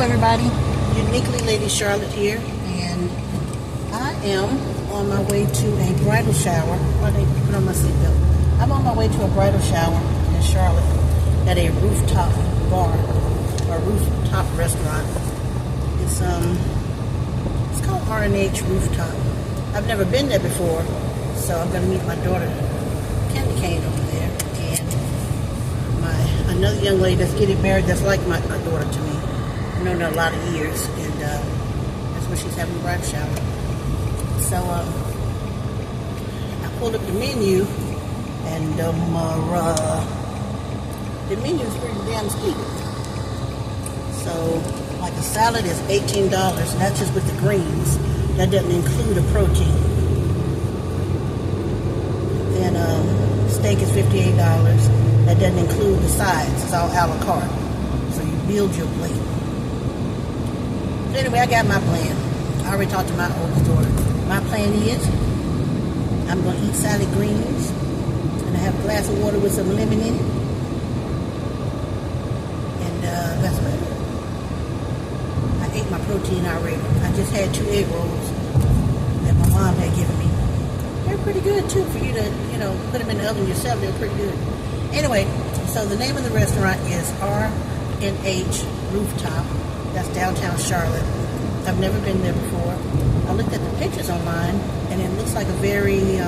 everybody, Uniquely Lady Charlotte here, and I am on my way to a bridal shower. Why they put on my seatbelt? I'm on my way to a bridal shower in Charlotte at a rooftop bar or rooftop restaurant. It's called R&H Rooftop. I've never been there before, so I'm gonna meet my daughter Candy Cane over there, and another young lady that's getting married that's like my daughter to me. I've known her a lot of years, and that's where she's having a bridal shower. So I pulled up the menu, and the menu is pretty damn steep. So, like a salad is $18, and that's just with the greens. That doesn't include a protein. Then steak is $58. That doesn't include the sides. It's all a la carte. So you build your plate. But anyway, I got my plan. I already talked to my oldest daughter. My plan is I'm going to eat salad greens, and I have a glass of water with some lemon in it. And that's about it. I ate my protein already. I just had 2 egg rolls that my mom had given me. They're pretty good too for you to, put them in the oven yourself. They're pretty good. Anyway, so the name of the restaurant is R&H Rooftop. That's downtown Charlotte. I've never been there before. I looked at the pictures online, and it looks like a very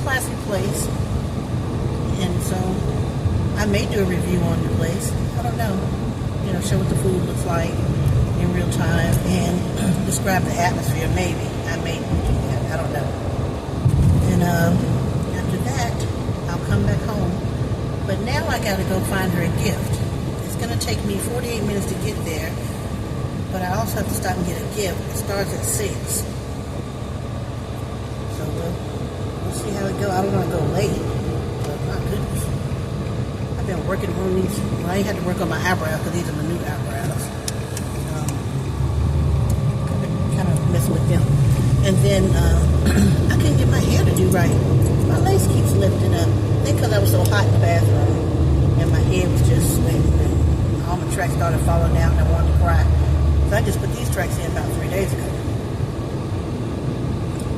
classy place. And so I may do a review on the place. I don't know. Show what the food looks like in real time and describe the atmosphere. Maybe. I may do that. I don't know. And after that, I'll come back home. But now I got to go find her a gift. It's going to take me 48 minutes to get there. But I also have to stop and get a gift. It starts at 6. So we'll see how it goes. I don't want to go late. But my goodness. I've been working on these. Well, I ain't had to work on my eyebrows because these are my new eyebrows. I've been kind of messing with them. And then I couldn't get my hair to do right. My lace keeps lifting up. I think because I was so hot in the bathroom. And my head was just swimming. And all my tracks started falling out and I wanted to cry. So I just put these tracks in about 3 days ago.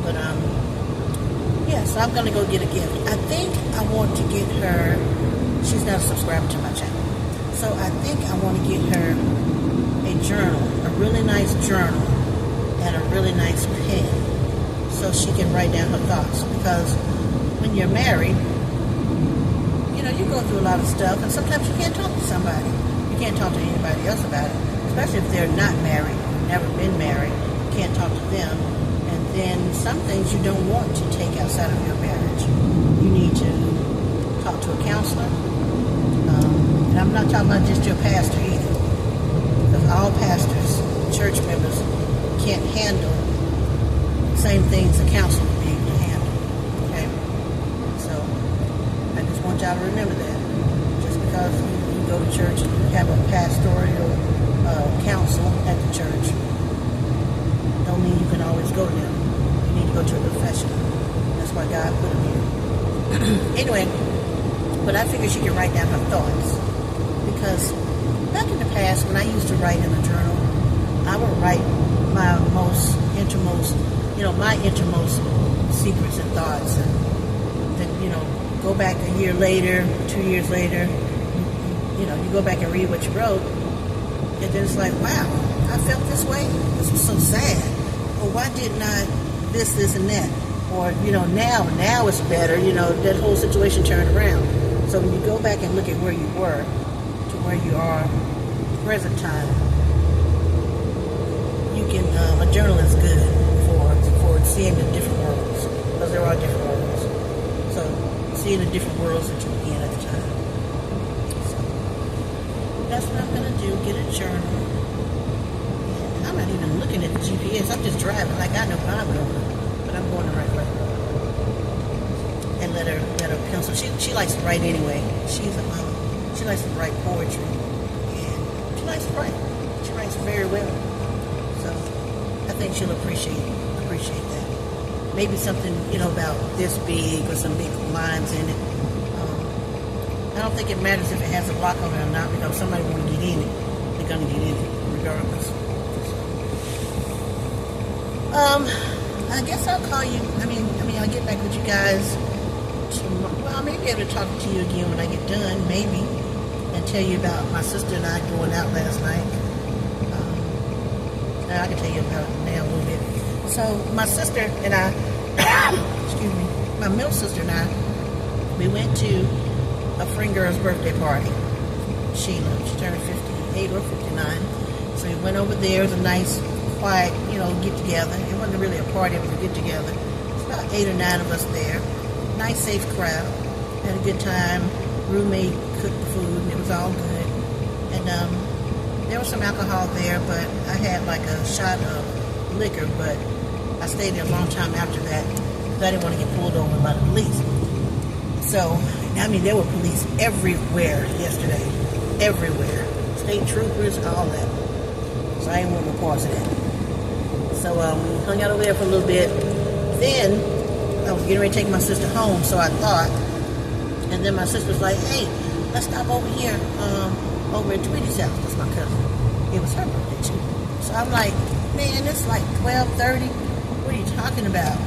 But yeah, so I'm gonna go get a gift. I think I want to get her, she's not a subscriber to my channel. So I think I want to get her a journal, a really nice journal, and a really nice pen, so she can write down her thoughts. Because when you're married, you go through a lot of stuff, and sometimes you can't talk to somebody. You can't talk to anybody else about it. Especially if they're not married, never been married, you can't talk to them. And then some things you don't want to take outside of your marriage. You need to talk to a counselor. And I'm not talking about just your pastor either. Because all pastors, church members, can't handle the same things a counselor would be able to handle. Okay? So, I just want y'all to remember that. Just because you go to church and you have a pastoral counsel at the church don't mean you can always go there. You need to go to a professional. That's why God put them here. Anyway, but I figured she could write down her thoughts, because back in the past when I used to write in a journal, I would write my innermost secrets and thoughts, and then go back a year later, 2 years later, you go back and read what you wrote. And then it's like, wow, I felt this way. This was so sad. Or why didn't I this, and that? Or, now it's better. That whole situation turned around. So when you go back and look at where you were to where you are present time, you can, a journal is good for seeing the different worlds. Because there are different worlds. So seeing the different worlds that you're in at the time. That's what I'm going to do, get a journal. And I'm not even looking at the GPS. I'm just driving like I know where I'm going. But I'm going the right way. And let her pencil. She likes to write anyway. She likes to write poetry. And she likes to write. She writes very well. So I think she'll appreciate that. Maybe something, about this big or some big lines in it. I don't think it matters if it has a block on it or not, because somebody want to get in it. They're going to get in it, regardless. regardless. I guess I'll call you. I'll get back with you guys tomorrow. Well, I may be able to talk to you again when I get done, maybe, and tell you about my sister and I going out last night. I can tell you about it now a little bit. So my sister and I, excuse me, my middle sister and I, we went to a friend girl's birthday party. Sheila, she turned 58 or 59. So we went over there. It was a nice, quiet, get together. It wasn't really a party, it was a get together. It's about 8 or 9 of us there. Nice, safe crowd. Had a good time. Roommate cooked the food, and it was all good. And there was some alcohol there, but I had like a shot of liquor, but I stayed there a long time after that because I didn't want to get pulled over by the police. So, there were police everywhere yesterday. Everywhere. State troopers, all that. So I didn't want no parts of that. So we hung out over there for a little bit. Then I was getting ready to take my sister home, so I thought. And then my sister was like, hey, let's stop over here, over at Tweety's house. That's my cousin. It was her birthday too. So I'm like, man, it's like 12:30. What are you talking about?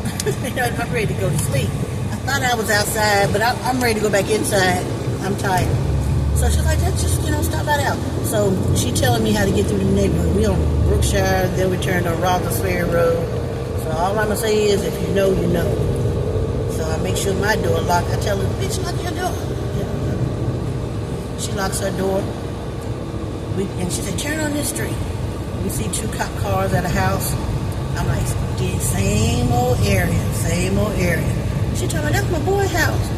I'm ready to go to sleep. I thought I was outside, but I'm ready to go back inside. I'm tired. So she's like, let's just, stop that out. So she telling me how to get through the neighborhood. We on Brookshire, then we turned on Robbins Ferry Road. So all I'm going to say is, if you know, you know. So I make sure my door locked. I tell her, bitch, lock your door. She locks her door. And she said, turn on this street. We see 2 cop cars at a house. I'm like, same old area. She told me, that's my boy's house.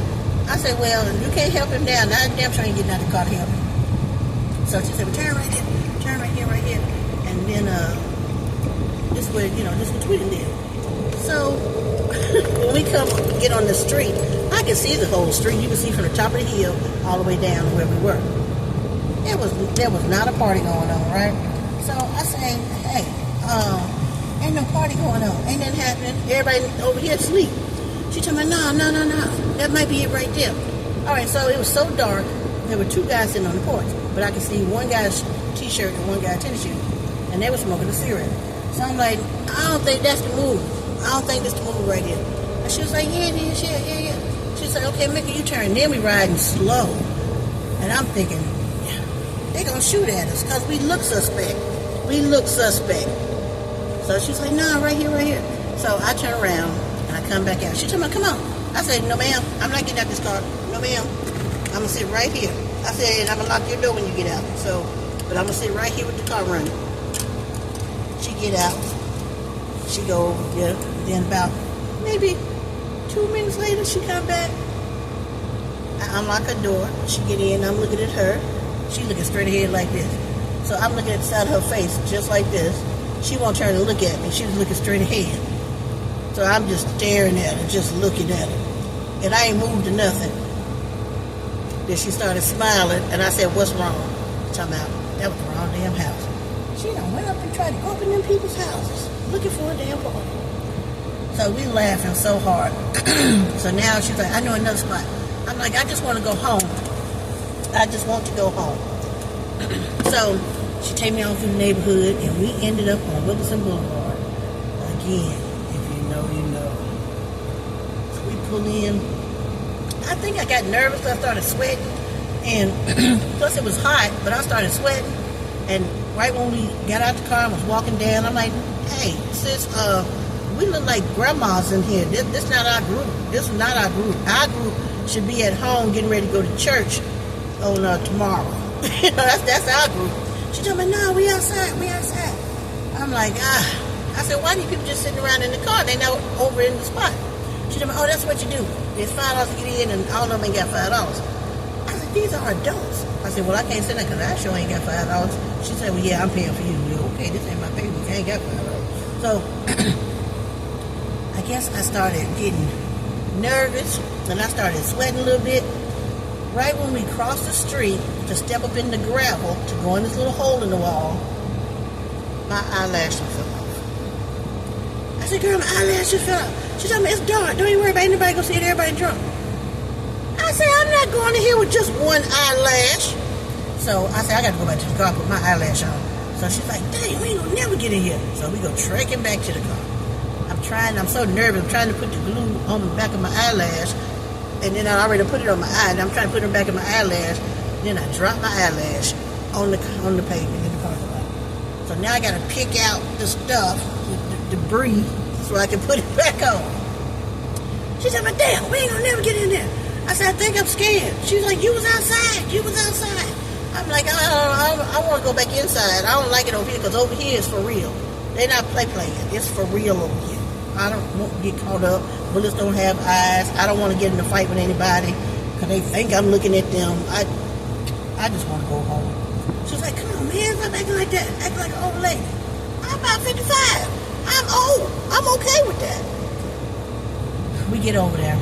I said, well, you can't help him down. Now damn sure ain't getting out of the car to help him. So she said, well, turn right here. And then this way, this is Tweety did. So when we get on the street, I can see the whole street. You can see from the top of the hill all the way down to where we were. There was not a party going on, right? So I say, hey, ain't no party going on. Ain't nothing happening. Everybody over here asleep. She told me, no. That might be it right there. All right, so it was so dark. There were 2 guys sitting on the porch, but I could see one guy's t-shirt and one guy's tennis shoes, and they were smoking a cigarette. So I'm like, I don't think that's the move. I don't think that's the move right here. And she was like, yeah, it is, yeah. She said, okay, make a U-turn. Then we riding slow. And I'm thinking, they're going to shoot at us because we look suspect. So she's like, no, right here. So I turn around and I come back out. She told me, come on. I said, no, ma'am, I'm not getting out this car. No, ma'am, I'm going to sit right here. I said, and I'm going to lock your door when you get out. So, but I'm going to sit right here with the car running. She get out. She go over there. Then about maybe 2 minutes later, she come back. I unlock her door. She get in. I'm looking at her. She looking straight ahead like this. So I'm looking at the side of her face just like this. She won't turn and look at me. She was looking straight ahead. So I'm just staring at her, just looking at her. And I ain't moved to nothing. Then she started smiling, and I said, what's wrong? Talking about, that was the wrong damn house. She done went up and tried to open them people's houses, looking for a damn party. So we laughing so hard. So now she's like, I know another spot. I'm like, I just want to go home. I just want to go home. So she take me on through the neighborhood, and we ended up on Wilkerson Boulevard. Again, if you know, you know. So we pull in. I think I got nervous. I started sweating, and plus it was hot, but I started sweating. And right when we got out the car and was walking down, I'm like, hey, sis, we look like grandmas in here. This not our group. This is not our group. Our group should be at home getting ready to go to church on tomorrow. that's our group. She told me, no, we outside. I'm like, I said, why do you people just sitting around in the car? They know over in the spot. She told me, oh, that's what you do. It's $5 to get in, and all of them ain't got $5. I said, these are adults. I said, well, I can't sit there because I sure ain't got $5. She said, well, yeah, I'm paying for you. Well, okay, this ain't my baby. I ain't got $5. So I guess I started getting nervous, and I started sweating a little bit. Right when we crossed the street to step up in the gravel to go in this little hole in the wall, my eyelash fell off. I said, girl, my eyelash fell off. She told me, it's dark. Don't even worry about anybody gonna see it. Everybody drunk. I said, I'm not going to here with just one eyelash. So I said, I got to go back to the car, put my eyelash on. So she's like, dang, we ain't gonna never get in here. So we go trekking back to the car. I'm so nervous. I'm trying to put the glue on the back of my eyelash. And then I already put it on my eye. And I'm trying to put it back in my eyelash. Then I drop my eyelash on the pavement in the parking lot. So now I got to pick out the stuff, the debris, so I can put it back on. She said, but damn, we ain't gonna never get in there. I said, I think I'm scared. She was like, you was outside. You was outside. I'm like, I want to go back inside. I don't like it over here because over here is for real. They're not playing. It's for real over here. I don't want to get caught up. Bullets don't have eyes. I don't want to get in a fight with anybody because they think I'm looking at them. I just want to go home. She was like, come on, man. Stop acting like that. Act like an old lady. I'm about 55. I'm old. I'm okay with that. We get over there.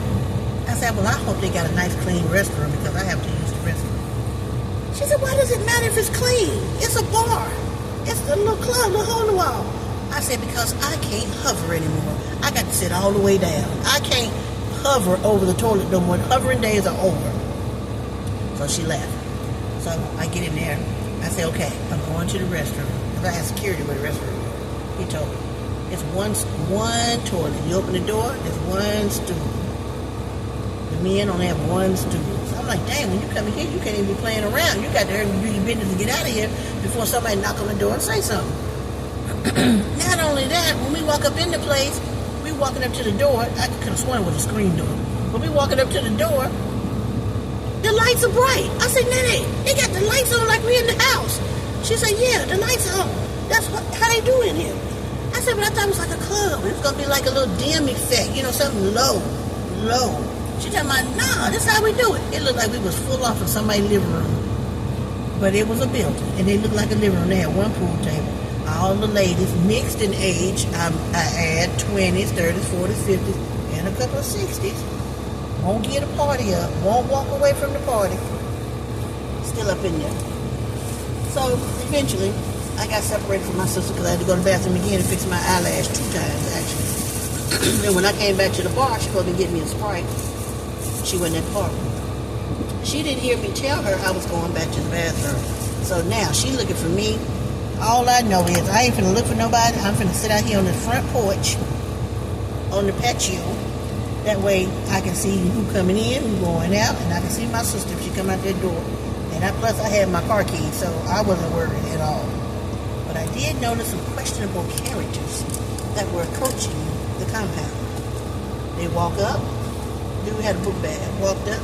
I said, well, I hope they got a nice clean restroom because I have to use the restroom. She said, why does it matter if it's clean? It's a bar. It's a little club, a hole in the wall. I said, because I can't hover anymore. I got to sit all the way down. I can't hover over the toilet no more. Hovering days are over. So she left. So I get in there. I say, okay, I'm going to the restroom. Because I had security with the restroom. He told me, it's one toilet. You open the door, there's one stool. The men only have one stool. So I'm like, dang, when you come in here, you can't even be playing around. You got to hurry and do your business to get out of here before somebody knock on the door and say something. Not only that, when we walk up in the place, we walking up to the door. I could have sworn it was a screen door. But we walking up to the door, the lights are bright. I said, Nene, they got the lights on like we in the house. She said, yeah, the lights are on. That's how they do in here. I said, but I thought it was like a club. It was going to be like a little dim effect, something low. She told me, nah, this is how we do it. It looked like we was full off of somebody's living room. But it was a building, and it looked like a living room. They had one pool table. All the ladies mixed in age. I add 20s, 30s, 40s, 50s, and a couple of 60s. Won't get a party up. Won't walk away from the party. Still up in there. So eventually, I got separated from my sister because I had to go to the bathroom again and fix my eyelash 2 times, actually. And when I came back to the bar, she supposed to get me a Sprite. She wasn't at the bar. She didn't hear me tell her I was going back to the bathroom. So now, she looking for me. All I know is I ain't finna look for nobody. I'm finna sit out here on the front porch, on the patio. That way, I can see who coming in, who going out, and I can see my sister if she come out that door. And plus, I had my car keys, so I wasn't worried at all. But I did notice some questionable characters that were approaching the compound. They walk up. Dude had a book bag. Walked up.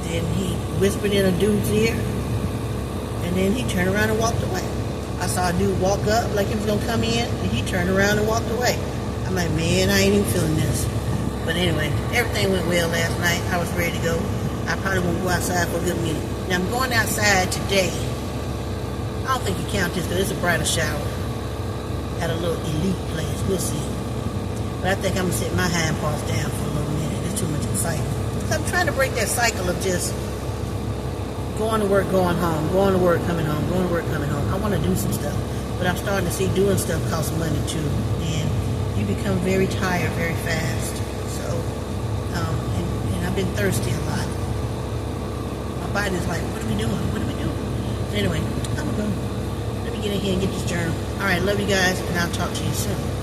Then he whispered in a dude's ear. And then he turned around and walked away. I saw a dude walk up like he was going to come in. And he turned around and walked away. I'm like, man, I ain't even feeling this. But anyway, everything went well last night. I was ready to go. I probably won't go outside for a good minute. Now, I'm going outside today. I don't think you count this because it's a bridal shower at a little elite place. We'll see. But I think I'm going to sit my hind parts down for a little minute. It's too much excitement. So I'm trying to break that cycle of just going to work, going home, going to work, coming home, going to work, coming home. I want to do some stuff. But I'm starting to see doing stuff costs money too. And you become very tired very fast. So, and I've been thirsty a lot. My body's like, what are we doing? What are we doing? So anyway, I'm going to go. Let me get in here and get this journal. All right, love you guys, and I'll talk to you soon.